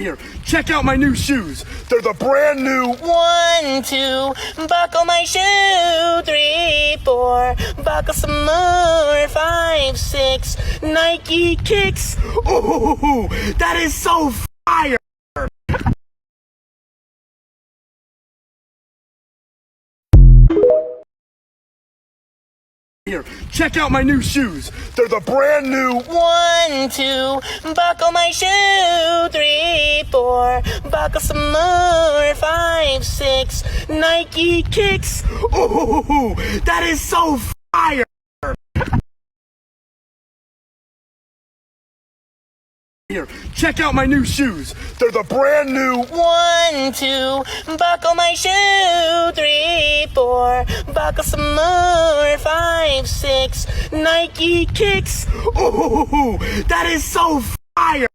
Here, check out my new shoes. They're the brand new 1, 2, buckle my shoe. 3, 4, buckle some more. 5, 6, Nike kicks. Ooh, that is so fire. Here, check out my new shoes. They're the brand new 1, 2, buckle my shoe. 3, 4, buckle some more. 5, 6, Nike kicks. Ooh, that is so fire. Here, check out my new shoes. They're the brand new 1, 2, buckle my shoe. 3, 4, buckle some more. 5, 6, Nike kicks. Ooh, that is so fire.